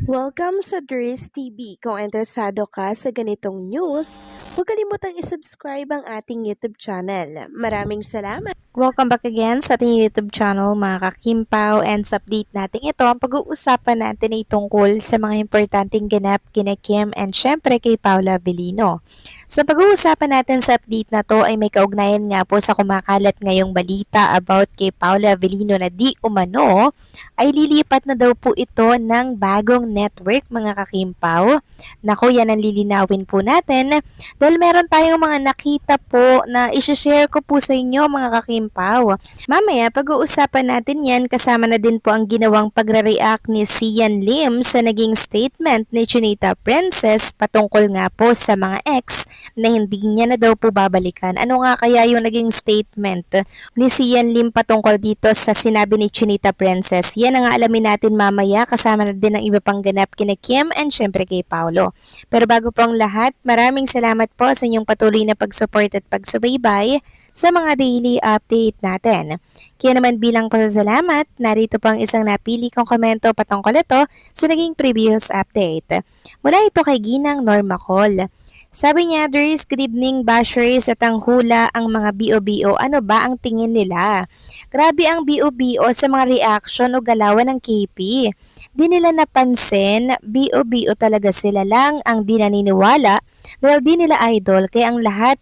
Welcome sa Dries TV. Kung interesado ka sa ganitong news, huwag kalimutang isubscribe ang ating YouTube channel. Maraming salamat! Welcome back again sa ating YouTube channel mga kakimpaw, and sa update natin ito, ang pag-uusapan natin ay tungkol sa mga importanteng ganap kina Kim and syempre kay Paula Avellino. So pag-uusapan natin sa update na to ay may kaugnayan nga po sa kumakalat ngayong balita about kay Paula Avellino na di umano ay lilipat na daw po ito ng bagong network mga kakimpaw. Naku, yan ang lilinawin po natin dahil meron tayong mga nakita po na isi-share ko po sa inyo mga kakimpaw. Mamaya pag-uusapan natin yan, kasama na din po ang ginawang pagre-react ni Sian Lim sa naging statement ni Chinita Princess patungkol nga po sa mga ex na hindi niya na daw po babalikan. Ano nga kaya yung naging statement ni Sian Lim patungkol dito sa sinabi ni Chinita Princess? Yan ang alamin natin mamaya, kasama na din ang iba pang ganap kina Kim and syempre kay Paolo. Pero bago po ang lahat, maraming salamat po sa inyong patuloy na pag-support at pagsubaybay sa mga daily update natin. Kaya naman bilang pasasalamat, narito po ang isang napili kong komento patungkol ito sa naging previous update. Mula ito kay Ginang Norma Col. Sabi niya, Dries, good evening bashers at ang hula ang mga BO-BO. Ano ba ang tingin nila? Grabe ang BO-BO sa mga reaction o galawan ng KP. Di nila napansin, BO-BO talaga sila lang ang di naniniwala dahil di nila idol kaya ang lahat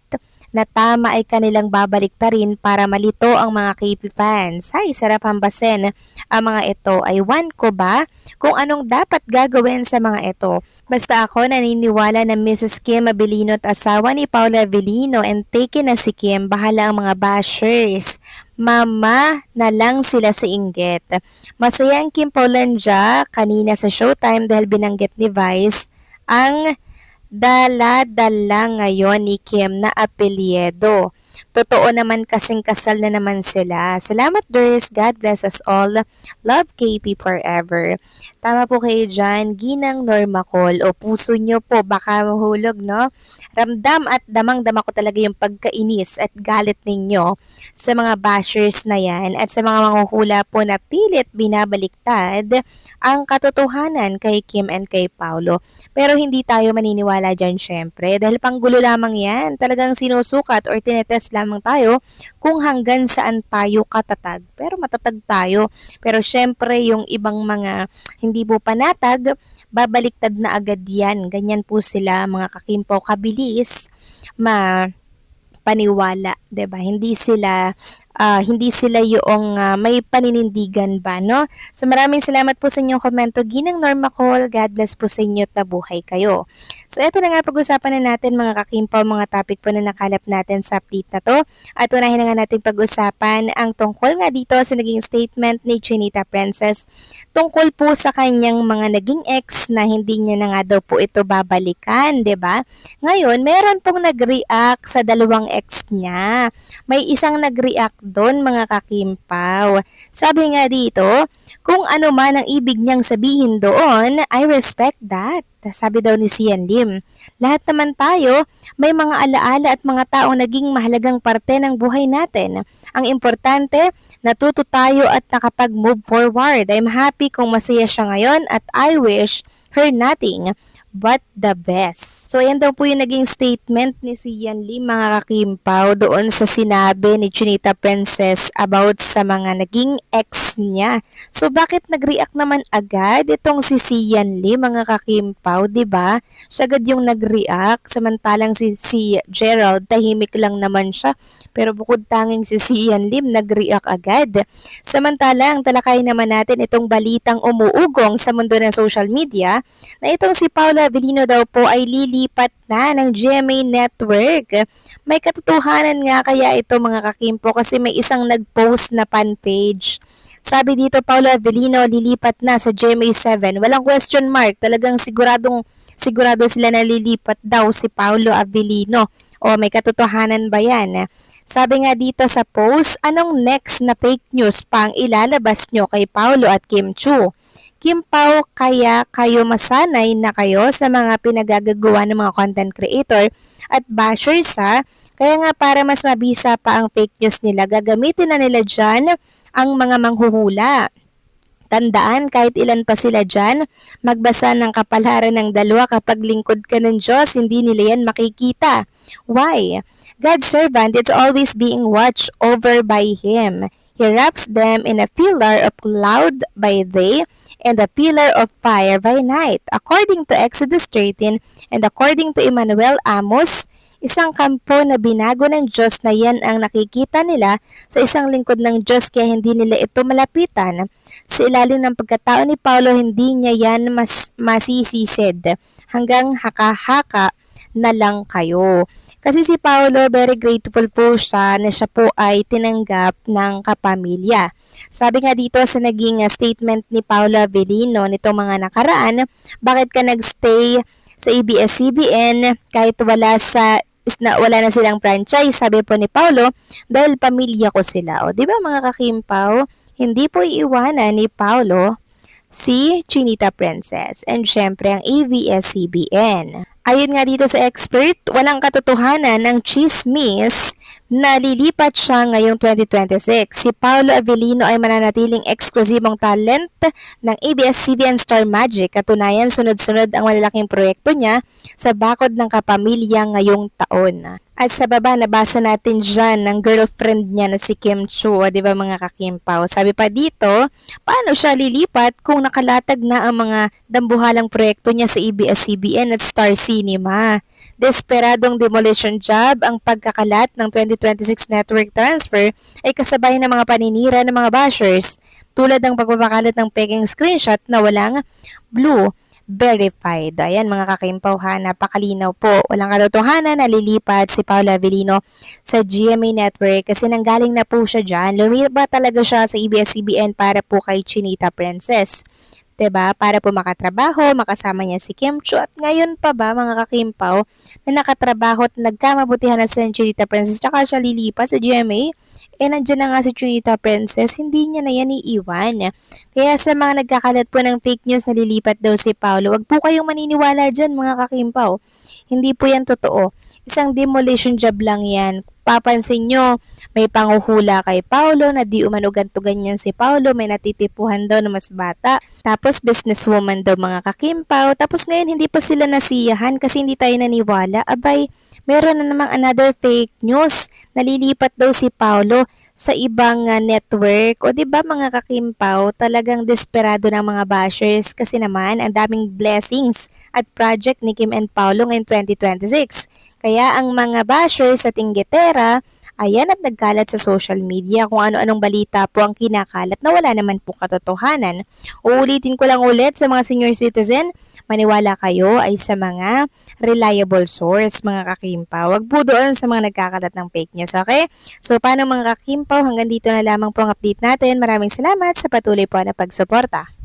na tama ay kanilang babaliktarin para malito ang mga KP fans. Hay, sarap hambasin. Ang mga ito ay one ko ba kung anong dapat gagawin sa mga ito. Basta ako naniniwala na Mrs. Kim Avellino at asawa ni Paula Avellino and taken na si Kim, bahala ang mga bashers. Mama na lang sila sa inggit. Masaya ang Kim Paulandia kanina sa Showtime dahil binanggit ni Vice ang dala-dala ngayon ni Kim na apelyido. Totoo naman kasing kasal na naman sila. Salamat Dries, God bless us all. Love KP forever. Tama po kayo dyan, Ginang Norma Col. O puso nyo po, baka mahulog, no? Ramdam at damang-dama ko talaga yung pagkainis at galit ninyo sa mga bashers na yan at sa mga manghuhula po na pilit binabaliktad ang katotohanan kay Kim and kay Paolo. Pero hindi tayo maniniwala dyan syempre dahil panggulo lamang yan. Talagang sinusukat or tinetest lamang tayo kung hanggang saan tayo katatag. Pero matatag tayo. Pero syempre yung ibang mga hindi po panatag, babaliktad na agad yan. Ganyan po sila mga kakimpaw, kabilis paniwala, 'di ba? Hindi sila yung may paninindigan ba, no? So maraming salamat po sa inyong komento, Ginang Norma Col. God bless po sa inyo at mabuhay kayo. So eto na nga, pag-usapan na natin mga kakimpaw, mga topic po na nakalap natin sa update na to. At unahin na nga natin pag-usapan ang tungkol nga dito sa naging statement ni Chinita Princess tungkol po sa kanyang mga naging ex na hindi niya na nga daw po ito babalikan, 'di ba? Ngayon, meron pong nag-react sa dalawang ex niya. May isang nag-react doon mga kakimpaw. Sabi nga dito, kung ano man ang ibig niyang sabihin doon, I respect that. Sabi daw ni Sian Lim. Lahat naman tayo, may mga alaala at mga taong naging mahalagang parte ng buhay natin. Ang importante, natuto tayo at nakapag-move forward. I'm happy kung masaya siya ngayon at I wish her nothing but the best. So, yan daw po yung naging statement ni Sian Lim mga kakimpaw doon sa sinabi ni Chinita Princess about sa mga naging ex niya. So, bakit nag-react naman agad itong si Sian Lim mga kakimpaw, 'di ba? Siya agad yung nag-react, samantalang si Gerald tahimik lang naman siya. Pero bukod tanging si Sian Lim nag-react agad. Samantalang talakay naman natin itong balitang umuugong sa mundo ng social media na itong si Paula Avellino daw po ay lilipat na ng GMA Network. May katotohanan nga kaya ito mga kakimpo kasi may isang nag-post na fan page. Sabi dito, Paula Avellino lilipat na sa GMA7. Walang question mark, talagang sigurado sila na lilipat daw si Paolo Avellino. O may katotohanan ba yan? Sabi nga dito sa post, anong next na fake news pa ang ilalabas nyo kay Paolo at Kim Chu? Kim Pao, kaya kayo masanay na kayo sa mga pinagagagawa ng mga content creator at bashers ha? Kaya nga para mas mabisa pa ang fake news nila, gagamitin na nila dyan ang mga manghuhula. Tandaan, kahit ilan pa sila dyan, magbasa ng kapalaran ng dalawa kapag lingkod ka ng Diyos, hindi nila yan makikita. Why? God's servant is always being watched over by Him. He wraps them in a pillar of cloud by day and a pillar of fire by night. According to Exodus 13 and according to Emmanuel Amos, isang kampo na binago ng Diyos na yan ang nakikita nila sa isang lingkod ng Diyos kaya hindi nila ito malapitan. Sa ilalim ng pagkatao ni Paulo, hindi niya yan masisisid. Hanggang haka-haka na lang kayo. Kasi si Paulo, very grateful po siya na siya po ay tinanggap ng kapamilya. Sabi nga dito sa naging statement ni Paulo Avellino nitong mga nakaraan, bakit ka nagstay sa ABS-CBN kahit wala na silang franchise? Sabi po ni Paulo, dahil pamilya ko sila. O, di ba mga kakimpaw, hindi po iiwanan ni Paulo si Chinita Princess and syempre ang ABS-CBN. Ayon nga dito sa expert, walang katotohanan ng chismis na lilipat siya ngayong 2026. Si Paulo Avellino ay mananatiling eksklusibong talent ng ABS-CBN Star Magic. Katunayan, sunod-sunod ang malalaking proyekto niya sa bakod ng kapamilya ngayong taon. At sa baba, nabasa natin dyan ng girlfriend niya na si Kim Chu, di ba mga kakimpaw? Sabi pa dito, paano siya lilipat kung nakalatag na ang mga dambuhalang proyekto niya sa ABS-CBN at Star Cinema? Desperadong demolition job ang pagkakalat ng 2026 network transfer ay kasabay ng mga paninira ng mga bashers, tulad ng pagpapakalat ng peking screenshot na walang blue verified. Ayan mga kakimpaw ha, napakalinaw po. Walang katotohanan na lilipat si Paulo Avellino sa GMA Network kasi nanggaling na po siya dyan. Lumipat talaga siya sa ABS-CBN para po kay Chinita Princess. 'Di ba? Para po makatrabaho, makasama niya si Kim Chu at ngayon pa ba mga kakimpaw na nakatrabaho at nagkamabutihan na si Chinita Princess tsaka siya lilipat sa GMA? Nandiyan na nga si Chinita Princess, hindi niya na yan iiwan. Kaya sa mga nagkakalat po ng fake news na lilipat daw si Paulo, wag po kayong maniniwala dyan mga kakimpaw. Hindi po yan totoo. Isang demolition job lang yan. Papansin nyo, may panguhula kay Paulo na di umano ganto ganyan si Paulo, may natitipuhan daw na mas bata. Tapos businesswoman daw mga kakimpaw. Tapos ngayon hindi pa sila nasiyahan kasi hindi tayo naniwala. Abay, meron na namang another fake news. Nalilipat daw si Paulo sa ibang network. O 'di ba mga kakimpaw, talagang desperado ng mga bashers kasi naman ang daming blessings at project ni Kim and Paulo ngayong 2026. Kaya ang mga bashers sa Tinggitera, ayan at nagkalat sa social media kung ano-anong balita po ang kinakalat na wala naman po katotohanan. Uulitin ko lang ulit sa mga senior citizen, maniwala kayo ay sa mga reliable source, mga kakimpaw. Wag po doon sa mga nagkakalat ng fake news, okay? So, paano mga kakimpaw? Hanggang dito na lamang po ang update natin. Maraming salamat sa patuloy po na pagsuporta.